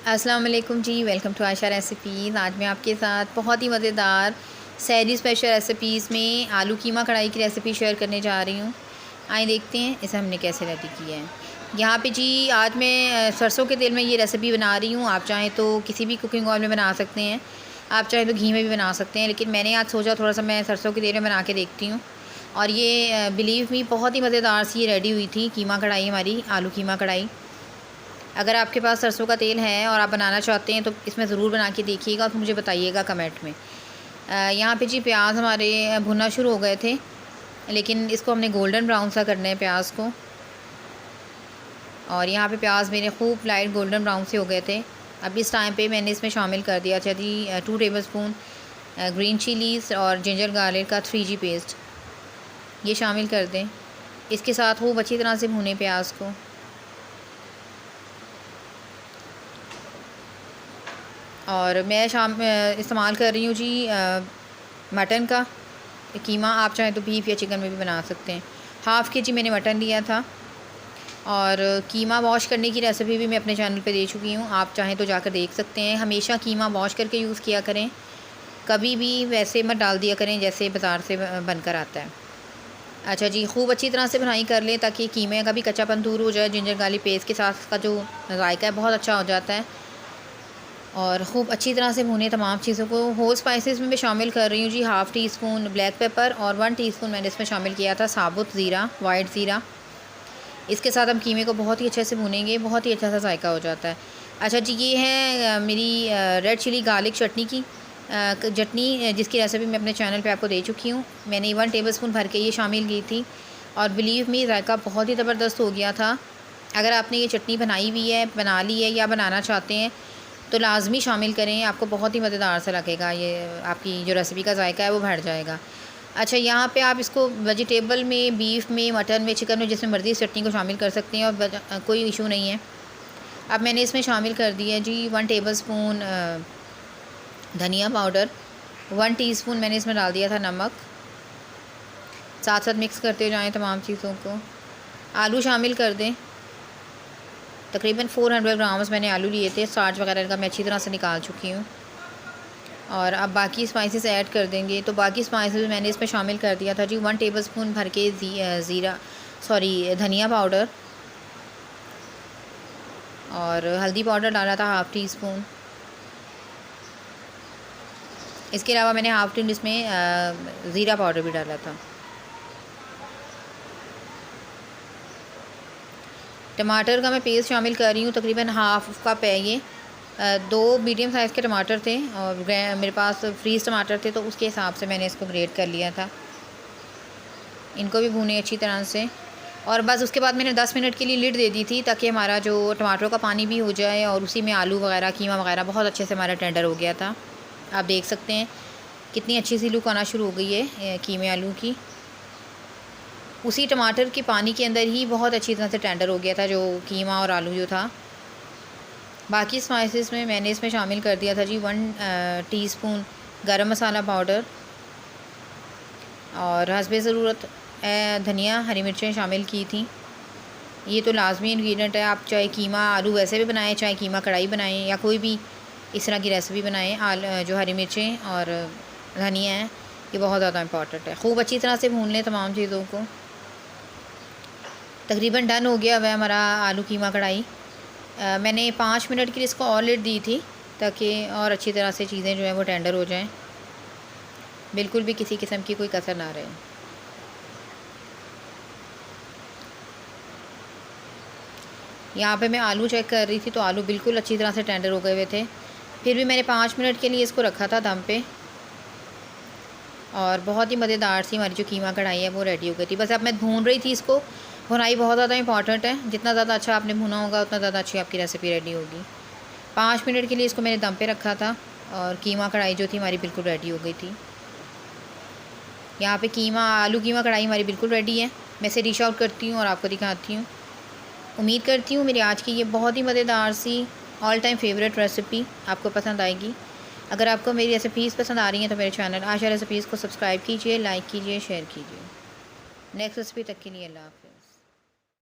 अस्सलाम वालेकुम जी, welcome to Ayesha recipes. आज मैं आपके साथ बहुत ही मज़ेदार सहरी स्पेशल रेसिपीज़ में आलू कीमा कढ़ाई की रेसिपी शेयर करने जा रही हूँ। आइए देखते हैं इसे हमने कैसे रेडी किया है। यहाँ पे जी आज मैं सरसों के तेल में ये रेसिपी बना रही हूँ। आप चाहें तो किसी भी कुकिंग ऑयल में बना सकते हैं, आप चाहें तो घी में भी बना सकते हैं, लेकिन मैंने आज सोचा थोड़ा सा मैं सरसों के तेल में बना के देखती हूँ। और ये बिलीव मी बहुत ही मज़ेदार सी रेडी हुई थी कीमा कढ़ाई, हमारी आलू कीमा कढ़ाई। अगर आपके पास सरसों का तेल है और आप बनाना चाहते हैं तो इसमें ज़रूर बना के देखिएगा और मुझे बताइएगा कमेंट में। यहाँ पे जी प्याज हमारे भुनना शुरू हो गए थे, लेकिन इसको हमने गोल्डन ब्राउन सा करना है प्याज को। और यहाँ पे प्याज मेरे खूब लाइट गोल्डन ब्राउन से हो गए थे। अब इस टाइम पे मैंने इसमें शामिल कर दिया था जी 2 टेबलस्पून ग्रीन चिलीज़ और जिंजर गार्लिक का 3G पेस्ट, ये शामिल कर दें। इसके साथ खूब अच्छी तरह से भुने प्याज को। और मैं इस्तेमाल कर रही हूँ जी मटन का कीमा। आप चाहें तो बीफ या चिकन में भी बना सकते हैं। हाफ़ के जी मैंने मटन लिया था। और कीमा वॉश करने की रेसिपी भी मैं अपने चैनल पे दे चुकी हूँ, आप चाहें तो जाकर देख सकते हैं। हमेशा कीमा वॉश करके यूज़ किया करें, कभी भी वैसे मत डाल दिया करें जैसे बाज़ार से बनकर आता है। अच्छा जी, खूब अच्छी तरह से भुनाई कर लें ताकि कीमे का भी कच्चापन दूर हो जाए। जिंजर गार्लिक पेस्ट के साथ का जो जायका है बहुत अच्छा हो जाता है। और ख़ूब अच्छी तरह से भूनें तमाम चीज़ों को। होल स्पाइसेस में मैं शामिल कर रही हूँ जी 1/2 टीस्पून ब्लैक पेपर और 1 टीस्पून मैंने इसमें शामिल किया था साबुत ज़ीरा, वाइट ज़ीरा। इसके साथ हम कीमे को बहुत ही अच्छे से भूनेंगे, बहुत ही अच्छा सा जायका हो जाता है। अच्छा जी, ये है मेरी रेड चिली गार्लिक चटनी की चटनी, जिसकी रेसिपी मैं अपने चैनल पे आपको दे चुकी हूँ। मैंने 1 टेबलस्पून भर के ये शामिल की थी और बिलीव मी जायका बहुत ही ज़बरदस्त हो गया था। अगर आपने ये चटनी बनाई हुई है, बना ली है या बनाना चाहते हैं तो लाज़मी शामिल करें, आपको बहुत ही मज़ेदार सा लगेगा। ये आपकी जो रेसिपी का जायका है वो बढ़ जाएगा। अच्छा, यहाँ पे आप इसको वेजिटेबल में, बीफ में, मटन में, चिकन में, जिसमें मर्ज़ी इस चटनी को शामिल कर सकते हैं और कोई इशू नहीं है। अब मैंने इसमें शामिल कर दिया है जी 1 टेबलस्पून धनिया पाउडर, 1 टीस्पून मैंने इसमें डाल दिया था नमक। साथ साथ मिक्स करते जाएँ तमाम चीज़ों को। आलू शामिल कर दें। तकरीबन 400 ग्राम्स मैंने आलू लिए थे, स्टार्च वगैरह का मैं अच्छी तरह से निकाल चुकी हूँ। और अब बाकी स्पाइसेस ऐड कर देंगे। तो बाकी स्पाइसेस मैंने इसमें शामिल कर दिया था जी 1 टेबलस्पून भर के धनिया पाउडर, और हल्दी पाउडर डाला था 1/2 टीस्पून। इसके अलावा मैंने 1/2 टी इसमें ज़ीरा पाउडर भी डाला था। टमाटर का मैं पेस्ट शामिल कर रही हूँ, तकरीबन हाफ़ कप है ये। 2 मीडियम साइज़ के टमाटर थे और मेरे पास फ्रीज़ टमाटर थे तो उसके हिसाब से मैंने इसको ग्रेट कर लिया था। इनको भी भूने अच्छी तरह से। और बस उसके बाद मैंने 10 मिनट के लिए लिड दे दी थी ताकि हमारा जो टमाटरों का पानी भी हो जाए और उसी में आलू वगैरह, कीमा वगैरह बहुत अच्छे से हमारा टेंडर हो गया था। आप देख सकते हैं कितनी अच्छी सी लुक आना शुरू हो गई है कीमे आलू की। उसी टमाटर के पानी के अंदर ही बहुत अच्छी तरह से टेंडर हो गया था जो कीमा और आलू जो था। बाकी स्पाइसेस में मैंने इसमें शामिल कर दिया था जी 1 टीस्पून गरम मसाला पाउडर और हस्बे ज़रूरत धनिया, हरी मिर्चें शामिल की थी। ये तो लाजमी इंग्रेडिएंट है। आप चाहे कीमा आलू वैसे भी बनाएं, चाहे कीमा कढ़ाई बनाएं या कोई भी इस तरह की रेसिपी बनाएं, जो हरी मिर्चें और धनिया है ये बहुत ज़्यादा इंपॉर्टेंट है। खूब अच्छी तरह से भून लें तमाम चीज़ों को। तकरीबन डन हो गया वह हमारा आलू कीमा कढ़ाई। मैंने 5 मिनट के लिए इसको और लिड दी थी ताकि और अच्छी तरह से चीज़ें जो है वो टेंडर हो जाएं, बिल्कुल भी किसी किस्म की कोई कसर ना रहे। यहाँ पे मैं आलू चेक कर रही थी तो आलू बिल्कुल अच्छी तरह से टेंडर हो गए हुए थे। फिर भी मैंने 5 मिनट के लिए इसको रखा था दम पे और बहुत ही मज़ेदार सी हमारी जो कीमा कढ़ाई है वो रेडी हो गई थी। बस अब मैं भून रही थी इसको। भुनाई बहुत ज़्यादा इंपॉर्टेंट है, जितना ज़्यादा अच्छा आपने भुना होगा उतना ज़्यादा अच्छी आपकी रेसिपी रेडी होगी। 5 मिनट के लिए इसको मैंने दम पे रखा था और कीमा कढ़ाई जो थी हमारी बिल्कुल रेडी हो गई थी। यहाँ पे आलू कीमा कढ़ाई हमारी बिल्कुल रेडी है। मैं इसे डिश आउट करती हूँ और आपको दिखाती हूँ। उम्मीद करती हूँ मेरी आज की ये बहुत ही मज़ेदार see all time favourite recipe आपको पसंद आएगी। अगर आपको मेरी रेसिपीज़ पसंद आ रही हैं तो मेरे चैनल आशा रेसिपीज़ को सब्सक्राइब कीजिए, लाइक कीजिए, शेयर कीजिए। नेक्स्ट रेसिपी तक के लिए अल्लाह हाफ़िज़।